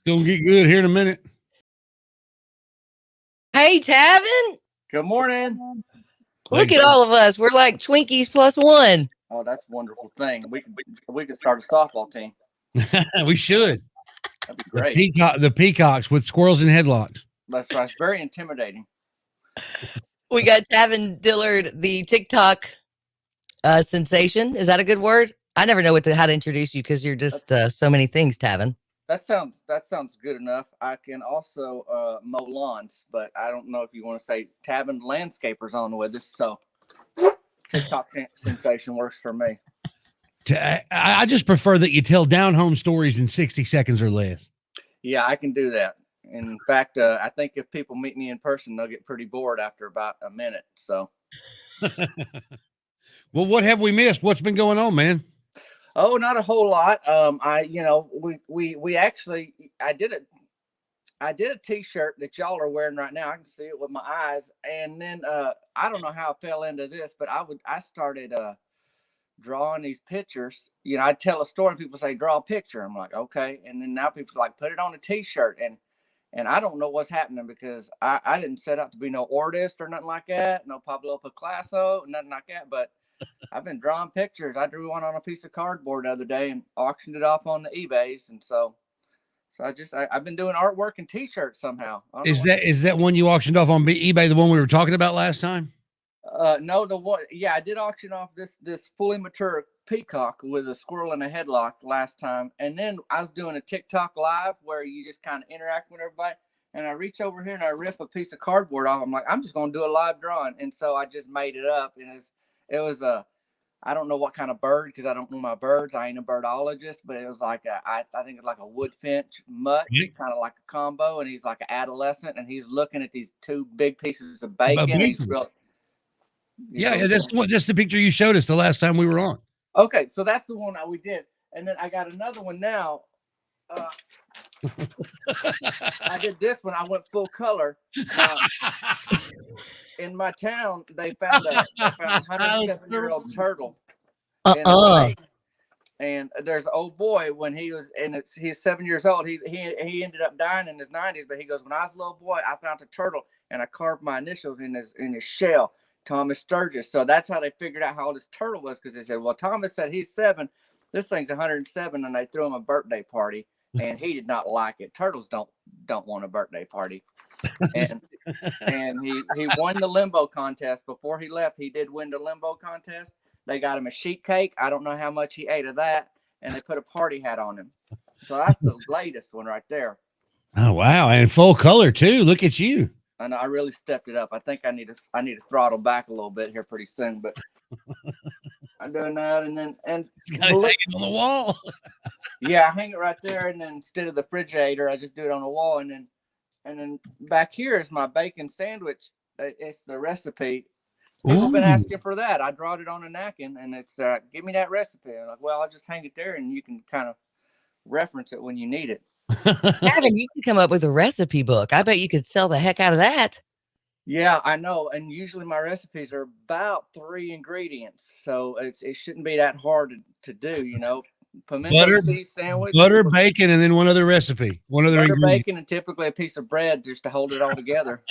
Gonna get good here in a minute. Hey, Tavin. Good morning. Look at all of us. We're like Twinkies plus one. Oh, that's a wonderful thing. We could start a softball team. We should. That'd be great. The peacocks with squirrels in headlocks. That's right. It's very intimidating. We got Tavin Dillard, the TikTok sensation. Is that a good word? I never know how to introduce you because you're just so many things, Tavin. That sounds good enough. I can also mow lawns, but I don't know if you want to say Tavin landscapers on with us. So TikTok sensation works for me. I just prefer that you tell down home stories in 60 seconds or less. Yeah, I can do that. In fact, I think if people meet me in person, they'll get pretty bored after about a minute. So, well, what have we missed? What's been going on, man? Oh, not a whole lot. I did a T-shirt that y'all are wearing right now. I can see it with my eyes. And then I don't know how I fell into this, but I started drawing these pictures. You know, I tell a story and people say, draw a picture. I'm like, okay. And then now people like, put it on a T-shirt. And I don't know what's happening because I didn't set out to be no artist or nothing like that. No Pablo Picasso, nothing like that. But I've been drawing pictures. I drew one on a piece of cardboard the other day and auctioned it off on the eBays. And so I've been doing artwork and T-shirts somehow. Is that one you auctioned off on eBay, the one we were talking about last time? No, the one. Yeah, I did auction off this fully mature peacock with a squirrel in a headlock last time. And then I was doing a TikTok live where you just kind of interact with everybody. And I reach over here and I rip a piece of cardboard off. I'm like, I'm just going to do a live drawing. And so I just made it up. And it was I don't know what kind of bird because I don't know my birds. I ain't a birdologist, but it was like I think it's like a woodfinch mutt, kind of like a combo. And he's like an adolescent, and he's looking at these two big pieces of bacon. He's real, that's the picture you showed us the last time we were on. Okay, so that's the one that we did, and then I got another one now. I did this one. I went full color. In my town, they found a 107-year-old turtle. And there's an old boy when he was, he's 7 years old. He ended up dying in his 90s, but he goes, when I was a little boy, I found a turtle and I carved my initials in his shell, Thomas Sturgis. So that's how they figured out how old this turtle was, because they said, well, Thomas said he's 7. This thing's 107, and they threw him a birthday party. And he did not like it. Turtles don't want a birthday party. And he won the limbo contest. Before he left, he did win the limbo contest. They got him a sheet cake. I don't know how much he ate of that. And they put a party hat on him. So that's the latest one right there. Oh, wow. And full color too. Look at you. I know I really stepped it up. I think I need to throttle back a little bit here pretty soon, but I'm doing that. And it's got it hanging on the wall. Yeah, I hang it right there, and then instead of the refrigerator, I just do it on the wall. And then back here is my bacon sandwich. It's the recipe. People have been asking for that. I drawed it on a napkin, and it's give me that recipe. I'm like, well, I'll just hang it there, and you can kind of reference it when you need it. Tavin, you could come up with a recipe book. I bet you could sell the heck out of that. Yeah, I know. And usually my recipes are about 3 ingredients, so it shouldn't be that hard to do. You know. Pimento cheese sandwich, butter, bacon, and then one other recipe. One other butter, ingredient. bacon, and typically a piece of bread just to hold it all together.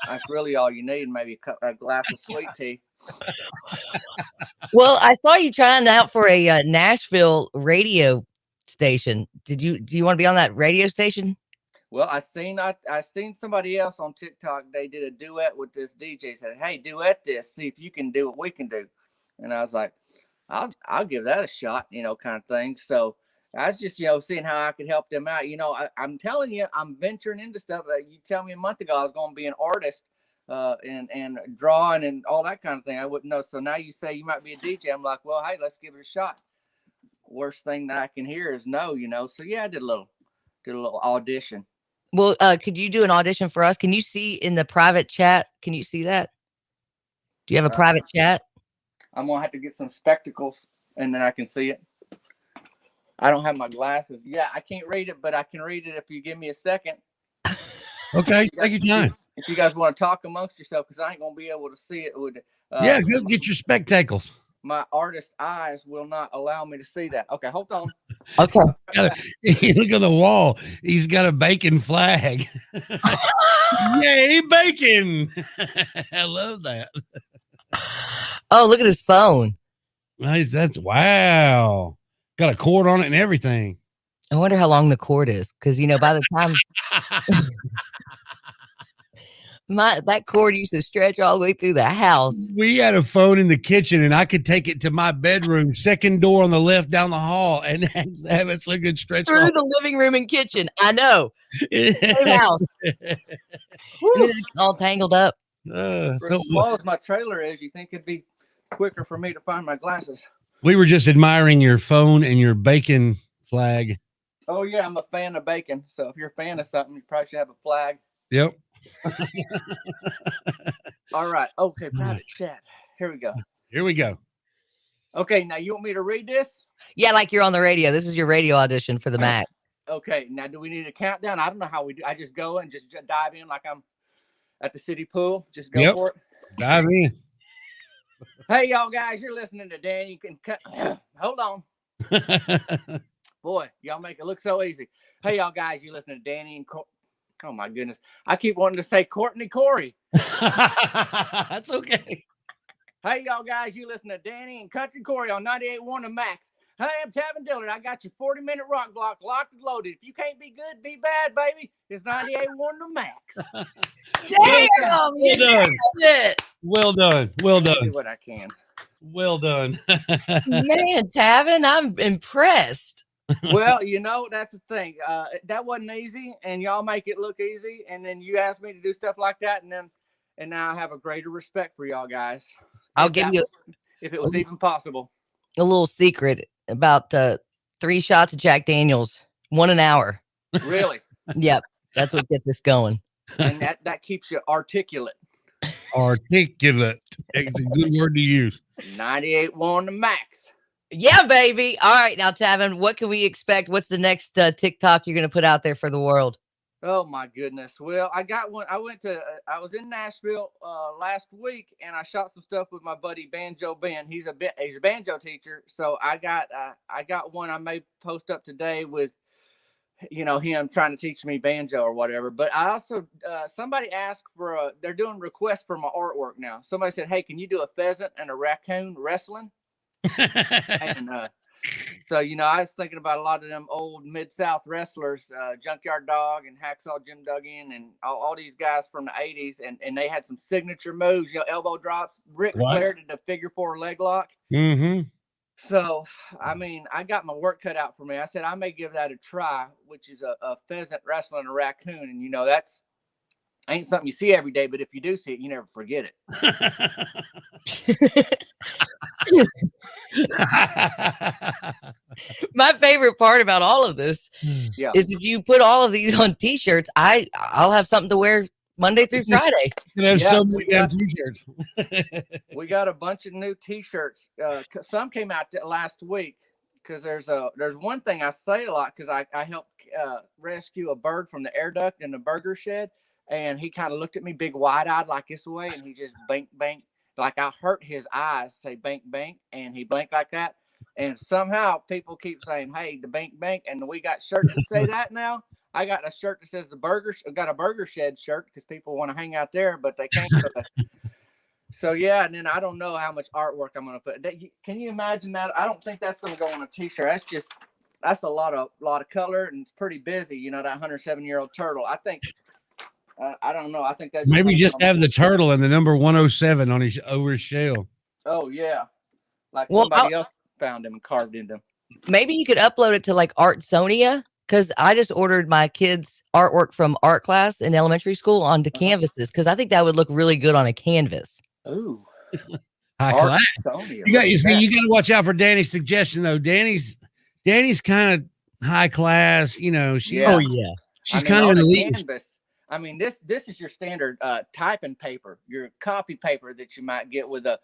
That's really all you need. Maybe a glass of sweet tea. Well, I saw you trying out for a Nashville radio station. Do you want to be on that radio station? Well, I seen somebody else on TikTok. They did a duet with this DJ. Said, "Hey, duet this. See if you can do what we can do." And I was like, I'll give that a shot, kind of thing. So I was just, seeing how I could help them out. I'm telling you, I'm venturing into stuff. You tell me a month ago I was going to be an artist and drawing and all that kind of thing. I wouldn't know. So now you say you might be a DJ. I'm like, well, hey, let's give it a shot. Worst thing that I can hear is no, So yeah, I did a little audition. Well, could you do an audition for us? Can you see in the private chat? Can you see that? Do you have a private chat? I'm going to have to get some spectacles and then I can see it. I don't have my glasses. Yeah, I can't read it, but I can read it if you give me a second. Okay, take your time. If you guys want to talk amongst yourself, because I ain't going to be able to see it. Yeah, go get your spectacles. my artist eyes will not allow me to see that. Okay, hold on. Okay. Look at the wall. He's got a bacon flag. Yay, bacon. I love that. Oh, look at his phone. Nice. That's wow. Got a cord on it and everything. I wonder how long the cord is, because by the time that cord used to stretch all the way through the house. We had a phone in the kitchen, and I could take it to my bedroom, second door on the left down the hall, and have it so it could stretch Through the living room and kitchen. I know. Same house. And then it's all tangled up. For as small as my trailer is, you think it'd be quicker for me to find my glasses. We were just admiring your phone and your bacon flag. Oh yeah, I'm a fan of bacon. So if you're a fan of something, you probably should have a flag. Yep. All right. Okay, private chat. Here we go. Here we go. Okay, now you want me to read this? Yeah, like you're on the radio. This is your radio audition for the Mac. Okay, now do we need a countdown? I don't know how we do. I just go and just dive in like I'm at the city pool. Just go for it. Dive in. Hey, y'all guys, you're listening to Danny. You can cut. Hold on. Boy, y'all make it look so easy. Hey, y'all guys, you're listening to Danny and oh my goodness. I keep wanting to say Cory. That's okay. Hey, y'all guys, you listen to Danny and Country Cory on 98.1 The Max. Hey, I'm Tavin Dillard. I got your 40-minute rock block locked and loaded. If you can't be good, be bad, baby. It's 98.1 The Max. Damn! Well done. Well done. Well done. Do what I can. Well done. Man, Tavin, I'm impressed. Well, that's the thing. That wasn't easy, and y'all make it look easy. And then you asked me to do stuff like that, and now I have a greater respect for y'all guys. I'll give you, if it was even possible, a little secret about 3 shots of Jack Daniels, 1 an hour. Really? Yep, that's what gets us going. And that keeps you articulate. Articulate. It's a good word to use. 98.1 The Max. Yeah, baby. All right, now Tavin, what can we expect? What's the next TikTok you're going to put out there for the world? Oh my goodness. Well, I got one. I was in Nashville last week, and I shot some stuff with my buddy Banjo Ben. He's a banjo teacher. So I got one I may post up today with, him trying to teach me banjo or whatever. But I also, somebody asked they're doing requests for my artwork now. Somebody said, hey, can you do a pheasant and a raccoon wrestling? And so, I was thinking about a lot of them old Mid-South wrestlers, Junkyard Dog and Hacksaw Jim Duggan and all these guys from the 80s. And they had some signature moves, elbow drops. Ric Flair did the figure 4 leg lock. Mm-hmm. So, I mean, I got my work cut out for me. I said, I may give that a try, which is a pheasant wrestling a raccoon. And, that's ain't something you see every day, but if you do see it, you never forget it. My favorite part about all of this is if you put all of these on t-shirts, I'll have something to wear Monday through Friday. You have so many t-shirts. We got a bunch of new t-shirts. Some came out last week because there's one thing I say a lot because I helped rescue a bird from the air duct in the burger shed, and he kind of looked at me big wide-eyed like this way, and he just banked like I hurt his eyes, say bank, and he blinked like that. And somehow people keep saying, hey, the bank, and we got shirts that say that now. I got a shirt that says got a burger shed shirt because people want to hang out there, but they can't. So yeah, and then I don't know how much artwork I'm going to put. Can you imagine that? I don't think that's going to go on a t-shirt. That's a lot of color, and it's pretty busy. That 107-year-old turtle. I think. I don't know. I think that maybe just have the turtle and the number 107 on over his shell. Oh yeah, like somebody else found him and carved into him. Maybe you could upload it to like Artsonia, because I just ordered my kids' artwork from art class in elementary school onto canvases, because I think that would look really good on a canvas. Ooh, high class. You got to watch out for Danny's suggestion though. Danny's kind of high class. She's kind of an elite. Canvas. I mean, this is your standard typing paper, your copy paper that you might get with a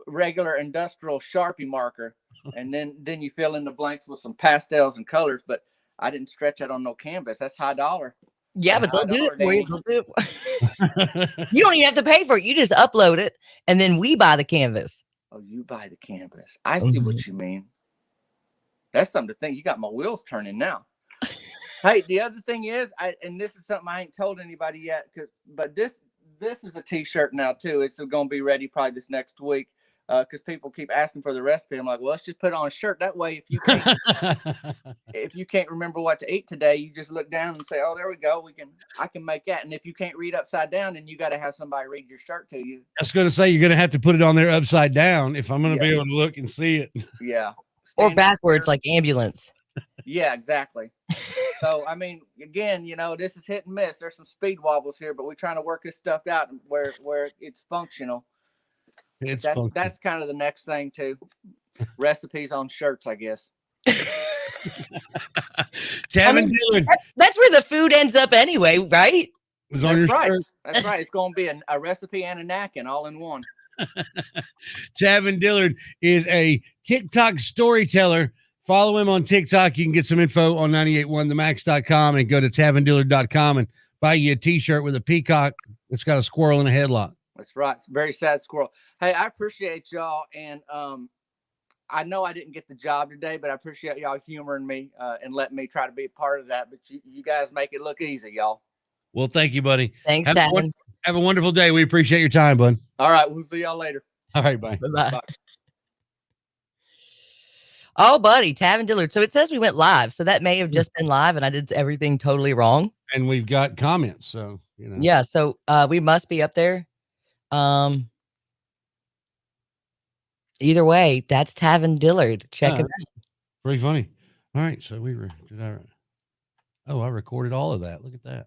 regular industrial Sharpie marker, and then you fill in the blanks with some pastels and colors. But I didn't stretch that on no canvas. That's high dollar. Yeah, but they'll do it for you. They'll do it. You don't even have to pay for it. You just upload it, and then we buy the canvas. Oh, you buy the canvas. I see what you mean. That's something to think. You got my wheels turning now. Hey, the other thing is, and this is something I ain't told anybody yet, but this is a t-shirt now too. It's going to be ready probably this next week because people keep asking for the recipe. I'm like, well, let's just put on a shirt. That way, if you can't remember what to eat today, you just look down and say, oh, there we go. I can make that. And if you can't read upside down, then you got to have somebody read your shirt to you. I was going to say, you're going to have to put it on there upside down if I'm going to be able to look and see it. Yeah. Or backwards, like ambulance. Yeah, exactly. So, I mean, again, this is hit and miss. There's some speed wobbles here, but we're trying to work this stuff out where it's functional. That's kind of the next thing too. Recipes on shirts, I guess. Tavin Dillard. That's where the food ends up anyway, right? Was on your shirt. That's right. It's going to be a recipe and a napkin all in one. Tavin Dillard is a TikTok storyteller. Follow him on TikTok. You can get some info on 981themax.com and go to tavindillard.com and buy you a t-shirt with a peacock that's got a squirrel in a headlock. That's right. It's a very sad squirrel. Hey, I appreciate y'all. And I know I didn't get the job today, but I appreciate y'all humoring me and letting me try to be a part of that. But you guys make it look easy, y'all. Well, thank you, buddy. Thanks, Tavin. Have a wonderful day. We appreciate your time, bud. All right. We'll see y'all later. All right. Bye. Bye. Bye. Oh, buddy, Tavin Dillard. So it says we went live. So that may have just been live and I did everything totally wrong. And we've got comments. So, Yeah. So we must be up there. Either way, that's Tavin Dillard. Check it out. Pretty funny. All right. So I recorded all of that. Look at that.